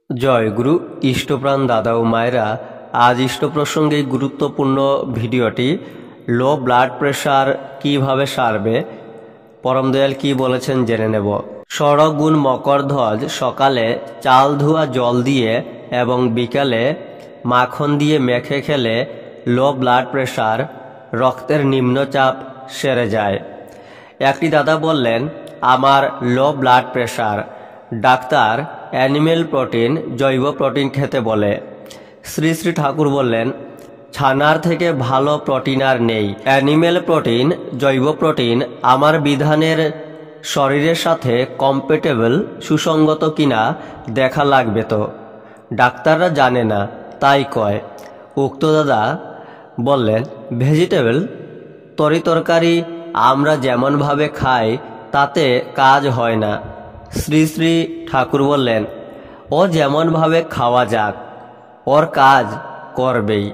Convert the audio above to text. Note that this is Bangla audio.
জয় গুরু ইষ্টপ্রাণ দাদা ও মায়েরা, আজ ইষ্ট প্রসঙ্গে গুরুত্বপূর্ণ ভিডিওটি লো ব্লাড প্রেশার কিভাবে সারবে, পরম দয়াল কি বলেছেন জেনে নেব। ষড়গুণ মকরধ্বজ সকালে চাল ধোয়া জল দিয়ে এবং বিকালে মাখন দিয়ে মেখে খেলে লো ব্লাড প্রেশার, রক্তের নিম্নচাপ সেরে যায়। একটি দাদা বললেন, আমার low blood pressure, doctor animal protein, জৈব প্রোটিন খেতে বলে। শ্রী শ্রী ঠাকুর বললেন, ছানার থেকে ভালো প্রোটিন আর নেই। অ্যানিমেল প্রোটিন, জৈব প্রোটিন আমার বিধানের শরীরের সাথে কম্প্যাটেবল, সুসঙ্গত কিনা দেখা লাগবে তো। ডাক্তাররা জানে না, তাই কয়। উক্ত দাদা বললেন, ভেজিটেবল, তরিতরকারি আমরা যেমনভাবে খাই তাতে কাজ হয় না। শ্রী শ্রী ঠাকুর বললেন, ও যেমনভাবে খাওয়া যাক, ওর কাজ করবেই।